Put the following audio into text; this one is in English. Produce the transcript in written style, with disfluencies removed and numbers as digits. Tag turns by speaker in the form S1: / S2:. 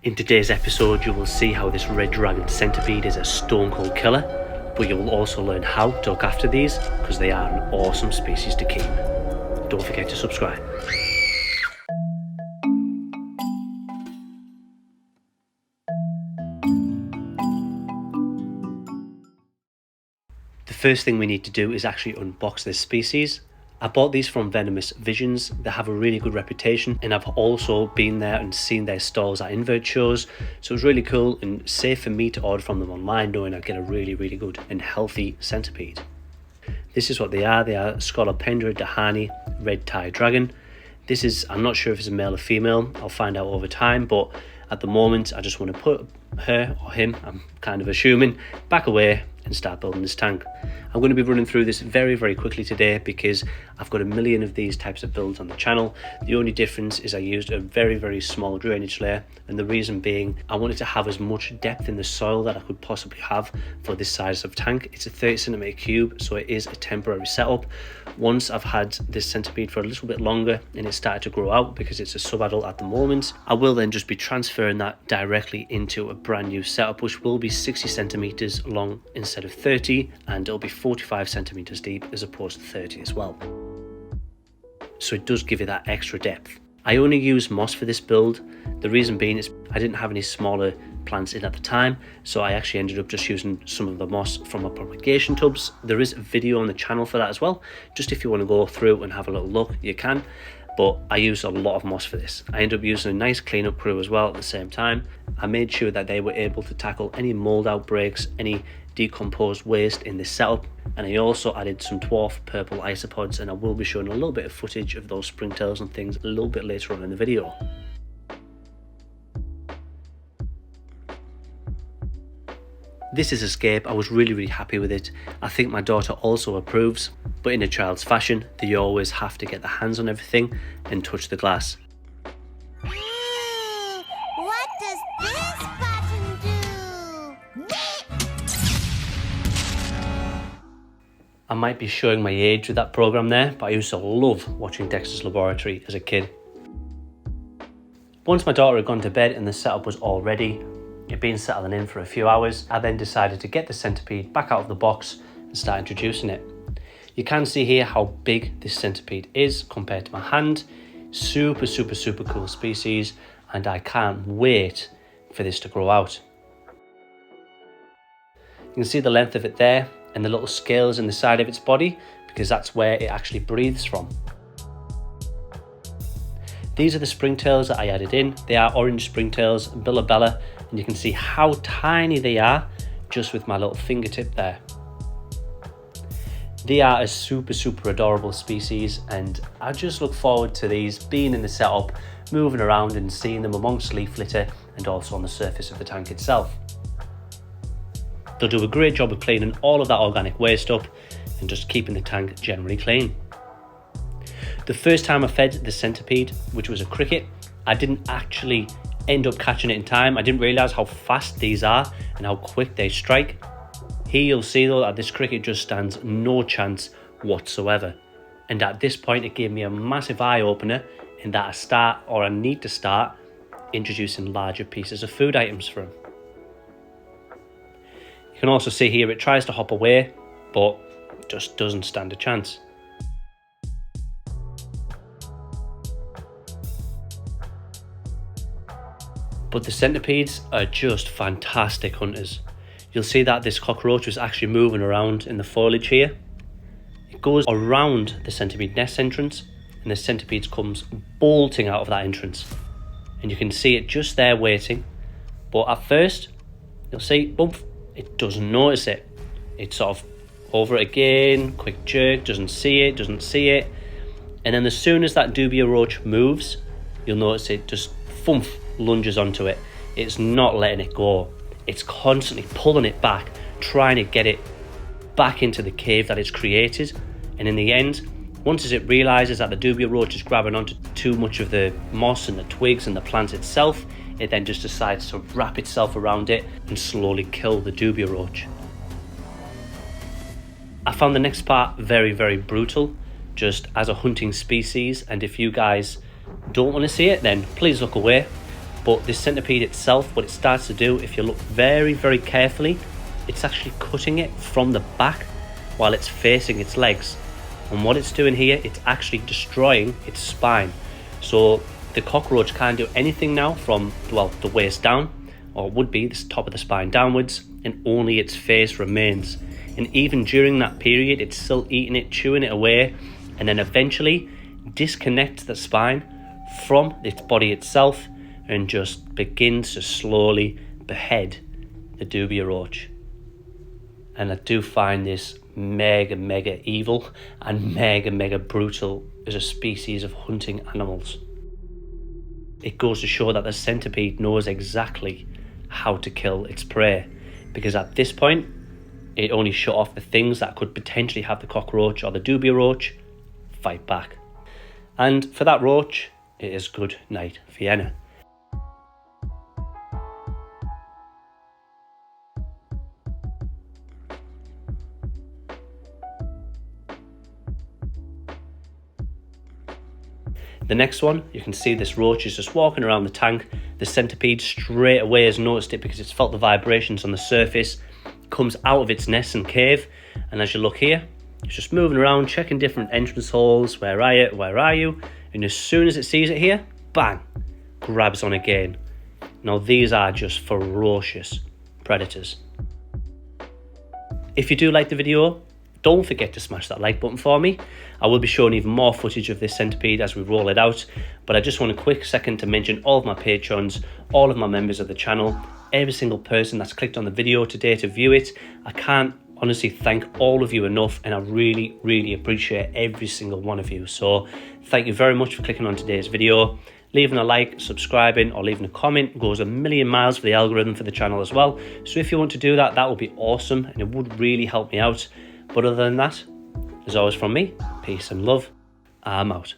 S1: In today's episode, you will see how this red dragon centipede is a stone cold killer, but you will also learn how to look after these because they are an awesome species to keep. Don't forget to subscribe. The first thing we need to do is actually unbox this species. I bought these from Venomous Visions. They have a really good reputation, and I've also been there and seen their stalls at invert shows, so it was really cool and safe for me to order from them online, knowing I'd get a really good and healthy centipede. This is what they are. They are Scolopendra dahani red tie dragon. This is, I'm not sure if it's a male or female, I'll find out over time, but at the moment I just want to put her or him, I'm kind of assuming, back away and start building this tank. I'm going to be running through this very quickly today because I've got a million of these types of builds on the channel. The only difference is I used a very small drainage layer, and the reason being I wanted to have as much depth in the soil that I could possibly have for this size of tank. It's a 30cm cube, so it is a temporary setup. Once I've had this centipede for a little bit longer and it started to grow out, because it's a sub-adult at the moment, I will then just be transferring that directly into a brand new setup, which will be 60 centimeters long instead of 30, and it'll be 45 centimeters deep as opposed to 30 as well. So it does give you that extra depth. I only use moss for this build. The reason being is I didn't have any smaller plants in at the time, so I actually ended up just using some of the moss from my propagation tubs. There is a video on the channel for that as well, just if you want to go through and have a little look, you can. But I used a lot of moss for this. I ended up using a nice cleanup crew as well at the same time. I made sure that they were able to tackle any mold outbreaks, any decomposed waste in this setup, and I also added some dwarf purple isopods, and I will be showing a little bit of footage of those springtails and things a little bit later on in the video. This is Escape. I was really happy with it. I think my daughter also approves, but in a child's fashion, they always have to get their hands on everything and touch the glass.
S2: What does this button do?
S1: I might be showing my age with that program there, but I used to love watching Dexter's Laboratory as a kid. Once my daughter had gone to bed and the setup was all ready, it'd been settling in for a few hours, I then decided to get the centipede back out of the box and start introducing it. You can see here how big this centipede is compared to my hand. Super cool species, and I can't wait for this to grow out. You can see the length of it there and the little scales in the side of its body, because that's where it actually breathes from. These are the springtails that I added in. They are orange springtails, Billabella, and you can see how tiny they are just with my little fingertip there. They are a super adorable species, and I just look forward to these being in the setup, moving around and seeing them amongst leaf litter and also on the surface of the tank itself. They'll do a great job of cleaning all of that organic waste up and just keeping the tank generally clean. The first time I fed the centipede, which was a cricket, I didn't actually end up catching it in time. I didn't realise how fast these are and how quick they strike. Here you'll see though that this cricket just stands no chance whatsoever. And at this point it gave me a massive eye opener in that I need to start introducing larger pieces of food items for him. You can also see here it tries to hop away, but just doesn't stand a chance. But the centipedes are just fantastic hunters. You'll see that this cockroach was actually moving around in the foliage here. It goes around the centipede nest entrance, and the centipede comes bolting out of that entrance. And you can see it just there waiting, but at first, you'll see, bump, it doesn't notice it. It's sort of over it again, quick jerk, doesn't see it, and then as soon as that dubia roach moves, you'll notice it just thump, lunges onto it. It's not letting it go. It's constantly pulling it back, trying to get it back into the cave that it's created. And in the end, once it realizes that the dubia roach is grabbing onto too much of the moss and the twigs and the plant itself, it then just decides to wrap itself around it and slowly kill the dubia roach. I found the next part very brutal, just as a hunting species, and if you guys don't want to see it, then please look away. But this centipede itself, what it starts to do, if you look very, very carefully, it's actually cutting it from the back while it's facing its legs. And what it's doing here, it's actually destroying its spine. So the cockroach can't do anything now from, well, the waist down, or it would be the top of the spine downwards, and only its face remains. And even during that period, it's still eating it, chewing it away, and then eventually disconnects the spine from its body itself and just begins to slowly behead the dubia roach. And I do find this mega evil and mega brutal as a species of hunting animals. It goes to show that the centipede knows exactly how to kill its prey, because at this point it only shut off the things that could potentially have the cockroach or the dubia roach fight back. And for that roach, it is good night, Vienna. The next one, you can see this roach is just walking around the tank. The centipede straight away has noticed it because it's felt the vibrations on the surface, comes out of its nest and cave, and as you look here, it's just moving around, checking different entrance holes. Where are you? Where are you? And as soon as it sees it here, bang, grabs on again. Now these are just ferocious predators. If you do like the video, don't forget to smash that like button for me. I will be showing even more footage of this centipede as we roll it out, but I just want a quick second to mention all of my patrons, all of my members of the channel, every single person that's clicked on the video today to view it. I can't honestly thank all of you enough, and I really appreciate every single one of you. So thank you very much for clicking on today's video. Leaving a like, subscribing, or leaving a comment goes a million miles for the algorithm for the channel as well. So if you want to do that, that would be awesome, and it would really help me out. But other than that, as always from me, peace and love. I'm out.